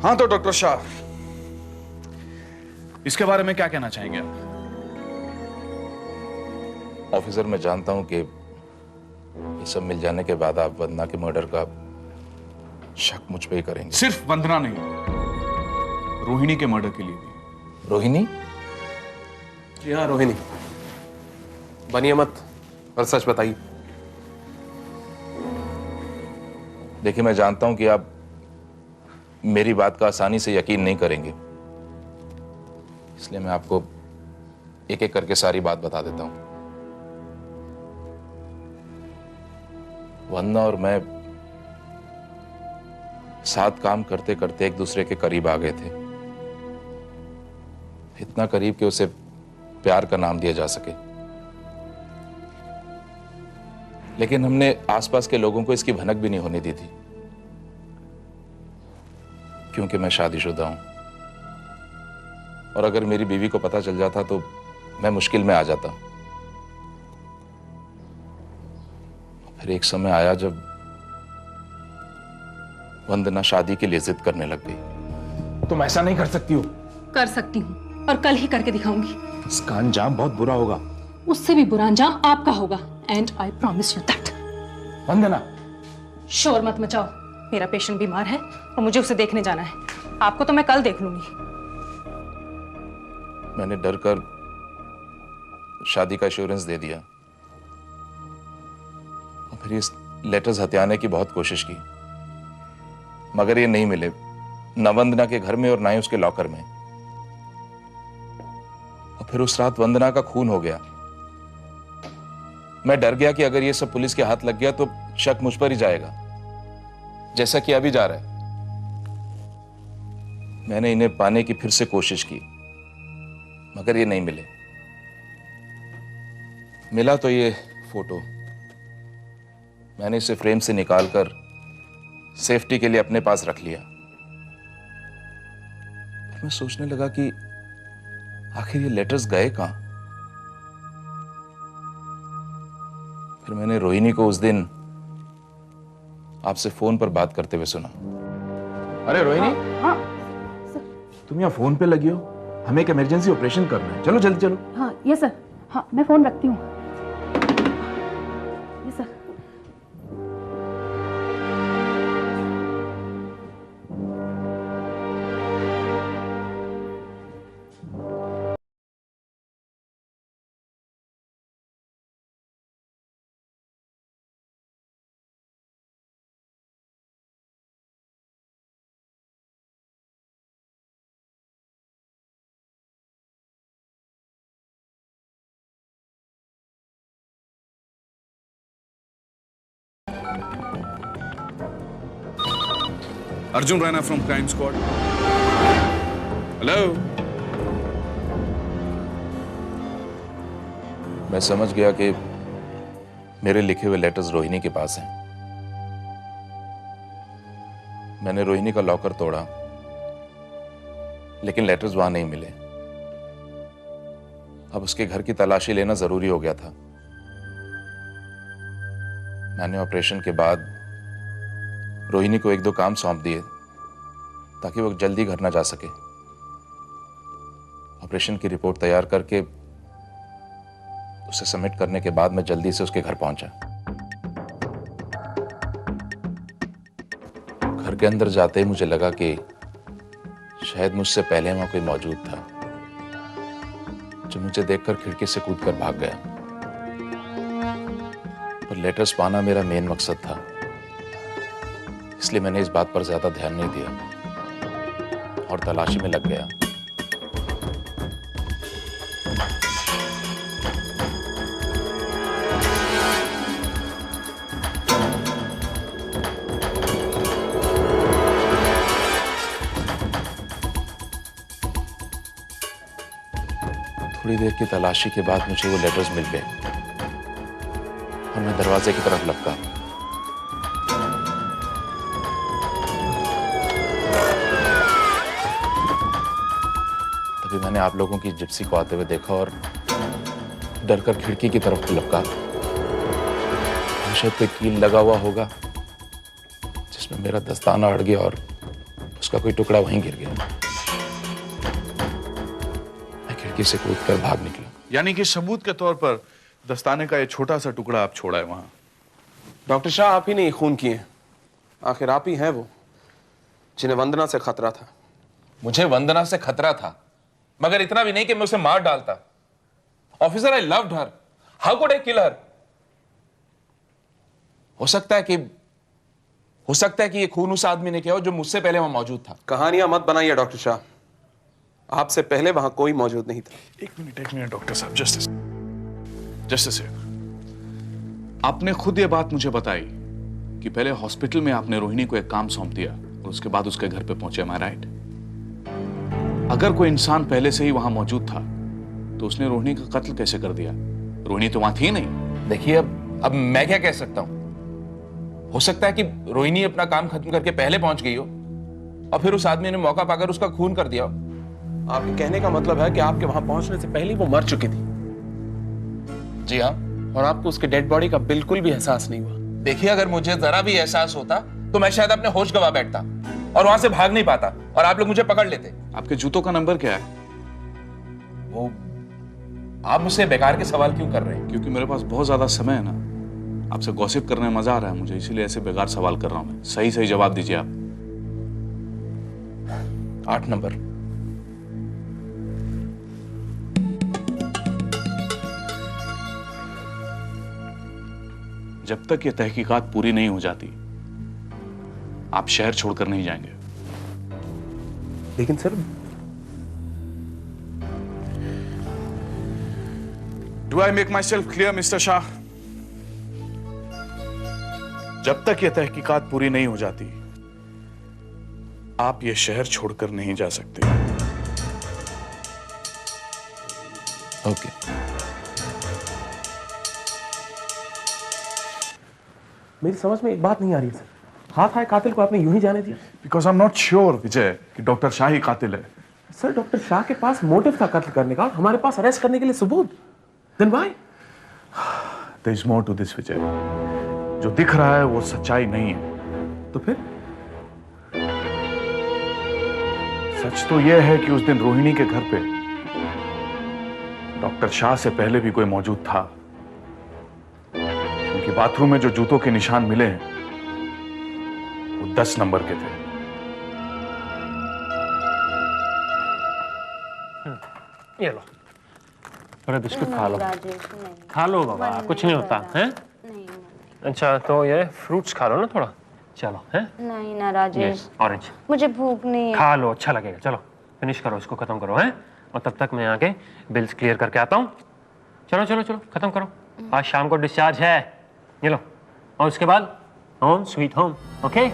हाँ तो डॉक्टर शाह, इसके बारे में क्या कहना चाहेंगे आप? ऑफिसर, मैं जानता हूं कि ये सब मिल जाने के बाद आप वंदना के मर्डर का शक मुझ पे ही करेंगे। सिर्फ वंदना नहीं, रोहिणी के मर्डर के लिए भी। रोहिणी? जी हाँ, रोहिणी। बनिए मत और सच बताइए। देखिए, मैं जानता हूं कि आप मेरी बात का आसानी से यकीन नहीं करेंगे, इसलिए मैं आपको एक एक करके सारी बात बता देता हूं। वंदना और मैं साथ काम करते करते एक दूसरे के करीब आ गए थे, इतना करीब कि उसे प्यार का नाम दिया जा सके। लेकिन हमने आसपास के लोगों को इसकी भनक भी नहीं होने दी थी, क्योंकि मैं शादीशुदा हूं और अगर मेरी बीवी को पता चल जाता तो मैं मुश्किल में आ जाता। फिर एक समय आया जब वंदना शादी के लिए जिद करने लग गई। तुम ऐसा नहीं कर सकती हो। कर सकती हूँ और कल ही करके दिखाऊंगी। इसका अंजाम बहुत बुरा होगा। उससे भी बुरा अंजाम आपका होगा, and I promise you that. Vandana, शोर मत मचाओ, मेरा पेशेंट बीमार है और मुझे उसे देखने जाना है। आपको तो मैं कल देख लूंगी। मैंने डर कर शादी का एश्योरेंस दे दिया और फिर इस लेटर्स हथियाने की बहुत कोशिश की, मगर ये नहीं मिले, न वंदना के घर में और ना ही उसके लॉकर में। और फिर उस रात वंदना का खून हो गया। मैं डर गया कि अगर ये सब पुलिस के हाथ लग गया तो शक मुझ पर ही जाएगा, जैसा कि अभी जा रहा है। मैंने इन्हें पाने की फिर से कोशिश की, मगर ये नहीं मिले। मिला तो ये फोटो। मैंने इसे फ्रेम से निकालकर सेफ्टी के लिए अपने पास रख लिया। फिर मैं सोचने लगा कि आखिर ये लेटर्स गए कहां। फिर मैंने रोहिणी को उस दिन आपसे फोन पर बात करते हुए सुना। अरे रोहिणी, हाँ तुम यहाँ फोन पे लगी हो? हमें एक इमरजेंसी ऑपरेशन करना है, चलो जल्दी चलो। हाँ यस सर, हाँ मैं फोन रखती हूँ। Yes sir. Arjun Raina from crime squad. Hello. मैं समझ गया कि मेरे लिखे हुए लेटर्स रोहिणी के पास हैं। मैंने रोहिणी का लॉकर तोड़ा, लेकिन लेटर्स वहां नहीं मिले। अब उसके घर की तलाशी लेना जरूरी हो गया था। मैंने ऑपरेशन के बाद रोहिणी को एक दो काम सौंप दिए ताकि वो जल्दी घर ना जा सके। ऑपरेशन की रिपोर्ट तैयार करके उसे सबमिट करने के बाद मैं जल्दी से उसके घर पहुंचा। घर के अंदर जाते ही मुझे लगा कि शायद मुझसे पहले वहां कोई मौजूद था, जो मुझे देखकर खिड़की से कूदकर भाग गया। पर लेटर्स पाना मेरा मेन मकसद था, इसलिए मैंने इस बात पर ज्यादा ध्यान नहीं दिया और तलाशी में लग गया। थोड़ी देर की तलाशी के बाद मुझे वो लेटर्स मिल गए और मैं दरवाजे की तरफ लपका। तभी मैंने आप लोगों की जिप्सी को आते हुए देखा और डरकर खिड़की की तरफ लपका। शायद कोई कील लगा हुआ होगा जिसमें मेरा दस्ताना अड़ गया और उसका कोई टुकड़ा वहीं गिर गया। मैं खिड़की से कूदकर भाग निकला। यानी कि सबूत के तौर पर दस्ताने का ये छोटा सा टुकड़ा आप छोड़ा है वहां। डॉक्टर शाह, आप ही ने खून किए। आखिर आप ही हैं वो जिन्हें वंदना से खतरा था। मुझे वंदना से खतरा था, मगर इतना भी नहीं कि मैं उसे मार डालता। Officer, I loved her, how could I kill her? हो सकता है कि ये खून उस आदमी ने किया हो जो मुझसे पहले वहां मौजूद था। कहानियां मत बनाइए डॉक्टर शाह, आपसे पहले वहां कोई मौजूद नहीं था। एक मिनट डॉक्टर साहब, जस्ट आपने खुद ये बात मुझे बताई कि पहले हॉस्पिटल में आपने रोहिणी को एक काम सौंप दिया और उसके बाद उसके घर पे पहुंचे। मैं राइट? अगर कोई इंसान पहले से ही वहां मौजूद था तो उसने रोहिणी का कत्ल कैसे कर दिया? रोहिणी तो वहां थी नहीं। देखिए, अब मैं क्या कह सकता हूं? हो सकता है कि रोहिणी अपना काम खत्म करके पहले पहुंच गई हो और फिर उस आदमी ने मौका पाकर उसका खून कर दिया हो। आपके कहने का मतलब है कि आपके वहां पहुंचने से पहले वो मर चुकी थी? जी हाँ। और आपको उसके डेड बॉडी का बिल्कुल भी एहसास नहीं हुआ? देखिए, अगर मुझे जरा भी एहसास होता तो मैं शायद अपने होश गवा बैठता और वहां से भाग नहीं पाता और आप लोग मुझे पकड़ लेते। आपके जूतों का नंबर क्या है? वो आप मुझसे बेकार के सवाल क्यों कर रहे हैं? क्योंकि मेरे पास बहुत ज्यादा समय है ना, आपसे गॉसिप करने में मजा आ रहा है मुझे, इसीलिए ऐसे बेकार सवाल कर रहा हूं मैं। सही सही जवाब दीजिए आप। 8 नंबर। जब तक ये तहकीकात पूरी नहीं हो जाती आप शहर छोड़कर नहीं जाएंगे। लेकिन sir, do I make my self clear mister Shah? जब तक ये तहकीकात पूरी नहीं हो जाती आप ये शहर छोड़कर नहीं जा सकते। ओके। मेरी समझ में एक बात नहीं आ रही है सर, हाथ आए कातिल को आपने यूं ही जाने दिया? Because I am not sure Vijay कि डॉक्टर शाह ही कातिल है। सर, डॉक्टर शाह के पास मोटिव था कत्ल करने का, हमारे पास अरेस्ट करने के लिए सबूत। Then why? There is more to this Vijay. जो दिख रहा है वो सच्चाई नहीं है। तो फिर? सच तो यह है कि उस दिन रोहिणी के घर पे डॉक्टर शाह से पहले भी कोई मौजूद था, क्योंकि बाथरूम में जो जूतों के निशान मिले हैं वो 10 नंबर के थे। ये लो, थोड़ा बिस्कुट खा लो। राजेश नहीं, खा लो बाबा, कुछ नहीं होता है। नहीं अच्छा, तो ये फ्रूट्स खा लो ना थोड़ा। चलो, है? नहीं ना राजेश, ऑरेंज मुझे भूख नहीं है। खा लो, अच्छा लगेगा। चलो फिनिश करो, इसको खत्म करो, है? और तब तक मैं आके बिल्स क्लियर करके आता हूँ। चलो चलो चलो, खत्म करो। आज शाम को डिस्चार्ज है, ये लो। और उसके बाद होम स्वीट होम। ओके?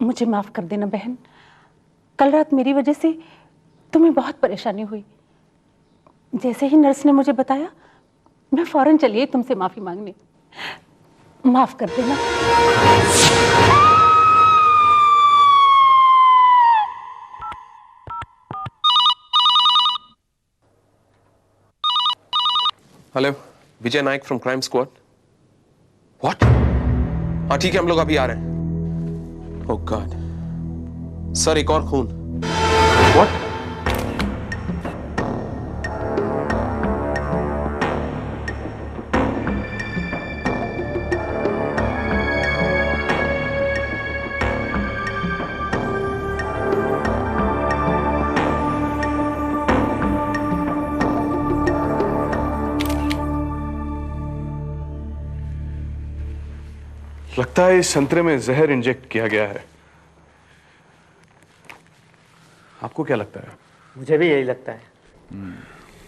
मुझे माफ कर देना बहन, कल रात मेरी वजह से तुम्हें बहुत परेशानी हुई। जैसे ही नर्स ने मुझे बताया मैं फौरन चली आई तुमसे माफी मांगने। माफ कर देना। Hello, Vijay Nayak from crime squad. What? हाँ ठीक है, हम लोग अभी आ रहे हैं। ओह गॉड सर, एक और खून। व्हाट? लगता है इस संतरे में जहर इंजेक्ट किया गया है। आपको क्या लगता है? मुझे भी यही लगता है।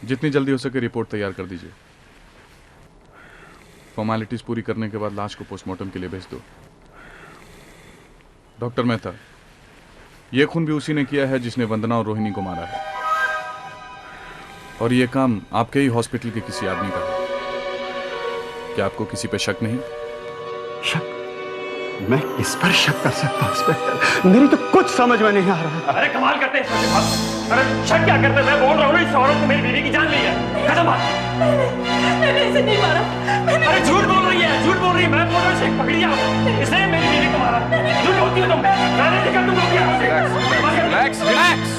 जितनी जल्दी हो सके रिपोर्ट तैयार कर दीजिए। फॉर्मेलिटीज पूरी करने के बाद लाश को पोस्टमार्टम के लिए भेज दो। डॉक्टर मेहता, यह खून भी उसी ने किया है जिसने वंदना और रोहिणी को मारा है, और यह काम आपके ही हॉस्पिटल के किसी आदमी का है। क्या आपको किसी पे शक नहीं? शक? मैं किस पर शक कर सकता हूं इंस्पेक्टर? मेरी तो कुछ समझ में नहीं आ रहा है। अरे कमाल करते हैं इसके पास। अरे शक क्या करते हैं? मैं बोल रहा हूँ इस औरत ने मेरी बीवी की जान ली है। कसम बात। मैंने इसे नहीं मारा। अरे झूठ बोल रही है, झूठ बोल रही है। मैं बोल रहा हूँ इसे पकड़िए आप। इसने मेरी बीवी को मारा। झूठ बोलती हो तुम। मैंने देखा तुम लोग। Relax relax.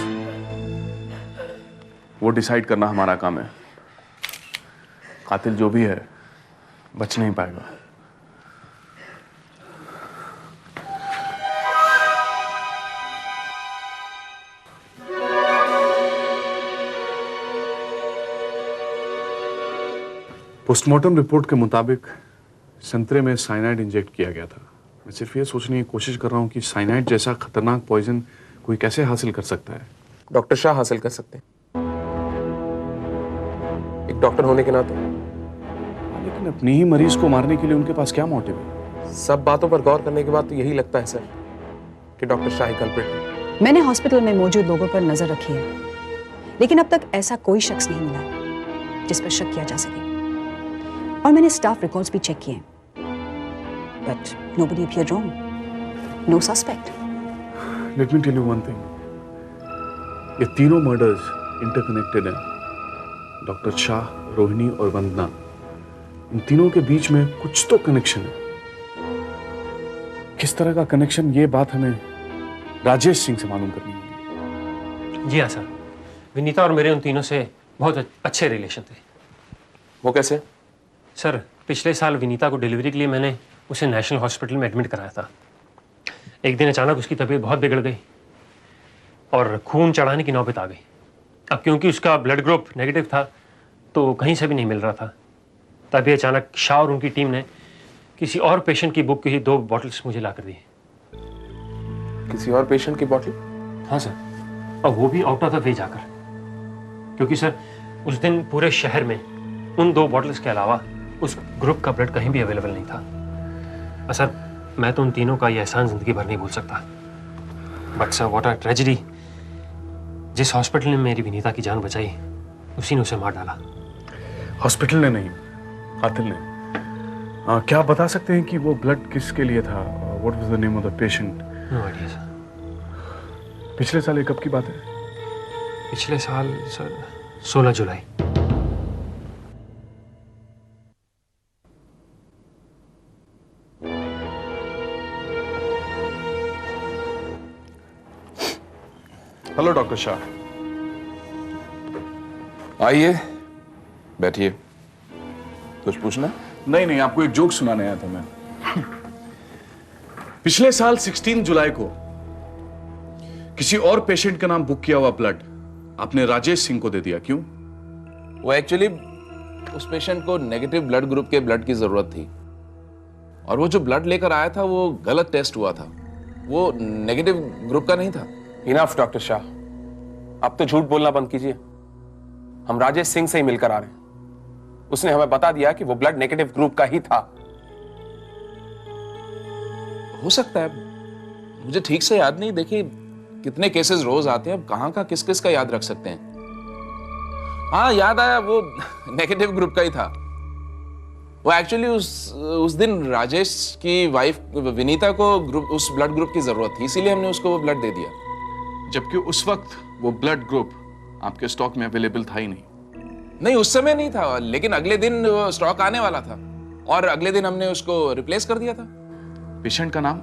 वो डिसाइड करना हमारा काम है। कातिल जो भी है बच नहीं पाएगा। पोस्टमार्टम रिपोर्ट के मुताबिक संतरे में साइनाइड इंजेक्ट किया गया था। मैं सिर्फ ये सोचने की कोशिश कर रहा हूँ कि साइनाइड जैसा खतरनाक पॉइजन कोई कैसे हासिल कर सकता है। डॉक्टर शाह हासिल कर सकते हैं, एक डॉक्टर होने के नाते। लेकिन अपने ही मरीज को मारने के लिए उनके पास क्या मोटिव है? सब बातों पर गौर करने के बाद तो यही लगता है सर कि डॉक्टर शाह ही कल्प्रिट है। मैंने हॉस्पिटल में मौजूद लोगों पर नजर रखी है, लेकिन अब तक ऐसा कोई शख्स नहीं मिला जिस पर शक किया जा सके। और मैंने स्टाफ रिकॉर्ड्स भी चेक किए, but nobody appeared wrong, no suspect. Let me tell you one thing, ये तीनों मर्डर्स इंटरकनेक्टेड हैं। डॉक्टर शाह, रोहिणी और वंदना, इन तीनों के बीच में कुछ तो कनेक्शन है। किस तरह का कनेक्शन, ये बात हमें राजेश सिंह से मालूम करनी होगी। जी हाँ सर, विनीता और मेरे उन तीनों से बहुत अच्छे रिलेशन थे। वो कैसे? सर, पिछले साल विनीता को डिलीवरी के लिए मैंने उसे नेशनल हॉस्पिटल में एडमिट कराया था। एक दिन अचानक उसकी तबीयत बहुत बिगड़ गई और खून चढ़ाने की नौबत आ गई। अब क्योंकि उसका ब्लड ग्रुप नेगेटिव था तो कहीं से भी नहीं मिल रहा था। तभी अचानक शाह और उनकी टीम ने किसी और पेशेंट की बुक की 2 बॉटल्स मुझे ला कर दी। किसी और पेशेंट की बॉटल? हाँ सर, और वो भी आउट ऑफ द वे जाकर, क्योंकि सर उस दिन पूरे शहर में उन 2 बॉटल्स के अलावा उस ग्रुप का ब्लड कहीं भी अवेलेबल नहीं था। सर, मैं तो उन तीनों का ये एहसान जिंदगी भर नहीं भूल सकता। But sir, what a tragedy. जिस हॉस्पिटल ने मेरी विनीता की जान बचाई, उसी ने उसे मार डाला। हॉस्पिटल ने नहीं, कातिल ने। क्या आप बता सकते हैं कि वो ब्लड किसके लिए था? What was the name of the patient? No idea sir. पिछले साल ये कब की बात है? पिछले साल सर 16 जुलाई। Hello doctor Shah. आइए बैठिए। कुछ पूछना? नहीं नहीं, आपको एक जोक सुनाने आया था मैं। पिछले साल 16 जुलाई को किसी और पेशेंट का नाम बुक किया हुआ ब्लड आपने राजेश सिंह को दे दिया, क्यों? वो एक्चुअली उस पेशेंट को नेगेटिव ब्लड ग्रुप के ब्लड की जरूरत थी, और वो जो ब्लड लेकर आया था वो गलत टेस्ट हुआ था, वो नेगेटिव ग्रुप का नहीं था। इनफ डॉक्टर शाह, अब तो झूठ बोलना बंद कीजिए। हम राजेश सिंह से ही मिलकर आ रहे हैं। उसने हमें बता दिया कि वो ब्लड नेगेटिव ग्रुप का ही था। हो सकता है, मुझे ठीक से याद नहीं। देखिए कितने केसेस रोज आते हैं, अब कहां का किस किस का याद रख सकते हैं। हाँ याद आया, वो नेगेटिव ग्रुप का ही था। वो एक्चुअली उस दिन राजेश की वाइफ विनीता को उस ब्लड ग्रुप की जरूरत थी, इसीलिए हमने उसको वो ब्लड दे दिया। जबकि उस वक्त वो ब्लड ग्रुप आपके स्टॉक में अवेलेबल था ही नहीं। नहीं, उस समय नहीं था, लेकिन अगले दिन स्टॉक आने वाला था और अगले दिन हमने उसको रिप्लेस कर दिया था। पेशेंट का नाम?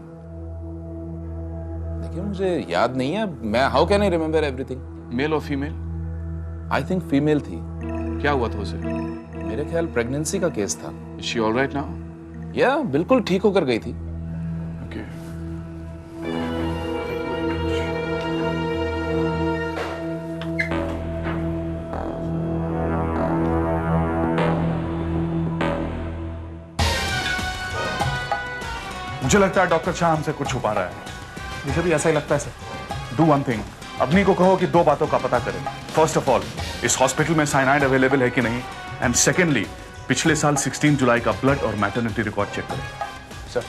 देखिए मुझे याद नहीं है। मैं how can I remember everything? Male और फीमेल? आई थिंक फीमेल थी। क्या हुआ था उसे? मेरे ख्याल प्रेगनेंसी का केस था। Is she all right now? या बिल्कुल ठीक होकर गई थी। Okay. मुझे लगता है डॉक्टर शाह हमसे कुछ छुपा रहा है। मुझे भी ऐसा ही लगता है sir. Do one thing, Avni को कहो कि 2 बातों का पता करें। फर्स्ट ऑफ ऑल, इस हॉस्पिटल में साइनाइड अवेलेबल है कि नहीं, एंड सेकेंडली पिछले साल 16 जुलाई का ब्लड और मैटरनिटी रिकॉर्ड चेक करें। सर।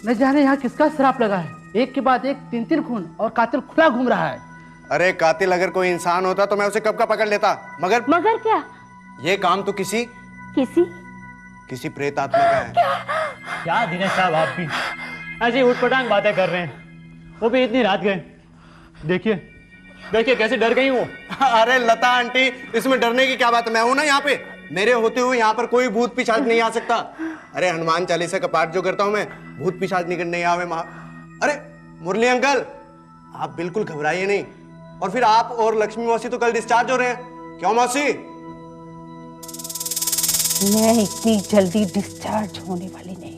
न जाने यहाँ किसका श्राप लगा है, एक के बाद एक 3 खून और कातिल खुला घूम रहा है। अरे कातिल अगर कोई इंसान होता तो मैं उसे कब का पकड़ लेता, मगर क्या? ये काम तो किसी प्रेत आत्मा का है। क्या दिनेश साहब, आप भी ऐसी उठपटांग बातें कर रहे हैं, वो भी इतनी रात गए। देखिए देखिए कैसे डर गई वो। अरे लता आंटी, इसमें डरने की क्या बात है, मैं हूं ना यहाँ पे। मेरे होते हुए यहाँ पर कोई भूत पिशाच नहीं आ सकता। अरे हनुमान चालीसा का पाठ जो करता हूं मैं, भूत पिशाच निकट नहीं आवे माँ। अरे मुरली अंकल, आप बिल्कुल घबराइए नहीं। और फिर आप और लक्ष्मी मौसी तो कल डिस्चार्ज हो रहे हैं, क्यों मौसी? मैं इतनी जल्दी डिस्चार्ज होने वाली नहीं।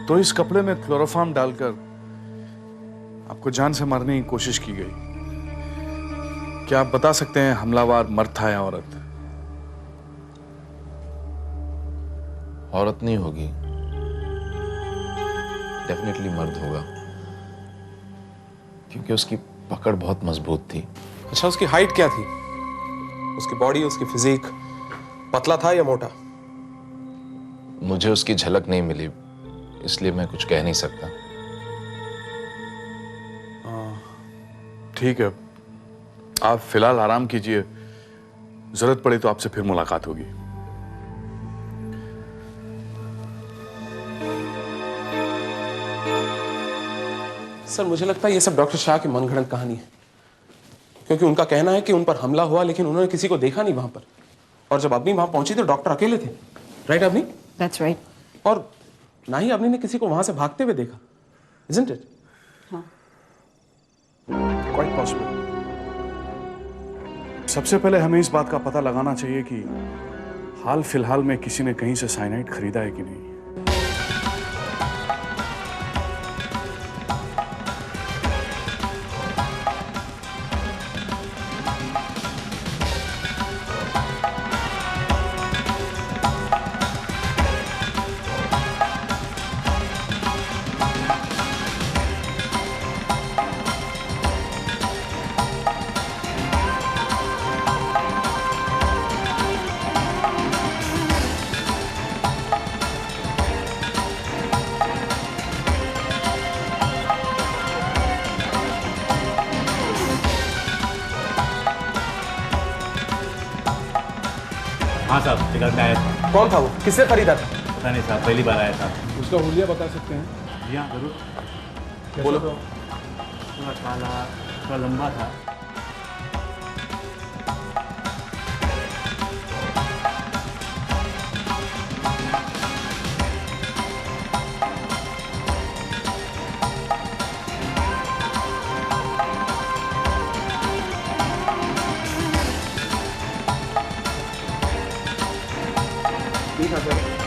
तो इस कपड़े में क्लोरोफॉर्म डालकर आपको जान से मारने की कोशिश की गई। क्या आप बता सकते हैं हमलावर मर्द था या औरत? औरत नहीं होगी, डेफिनेटली मर्द होगा, क्योंकि उसकी पकड़ बहुत मजबूत थी। अच्छा, उसकी हाइट क्या थी? उसकी बॉडी, उसकी फिजिक, पतला था या मोटा? मुझे उसकी झलक नहीं मिली, इसलिए मैं कुछ कह नहीं सकता। ठीक है, आप फिलहाल आराम कीजिए, जरूरत पड़े तो आपसे फिर मुलाकात होगी। सर, मुझे लगता है ये सब डॉक्टर शाह की मनगढ़ंत कहानी है, क्योंकि उनका कहना है कि उन पर हमला हुआ लेकिन उन्होंने किसी को देखा नहीं वहां पर। और जब अवनी वहां पहुंची तो डॉक्टर अकेले थे। राइट अवनी? That's right. और ना ही अवनी ने किसी को वहां से भागते हुए देखा, isn't it? Quite possible. सबसे पहले हमें इस बात का पता लगाना चाहिए कि हाल फिलहाल में किसी ने कहीं से साइनाइड खरीदा है कि नहीं। हाँ साहब, टिकट में आया था। कौन था वो? किससे खरीदा था? पता नहीं साहब, पहली बार आया था। उसका हुलिया बता सकते हैं? जी हाँ, जरूर। बोलो। थोड़ा काला, थोड़ा लंबा था। ठीक है सर।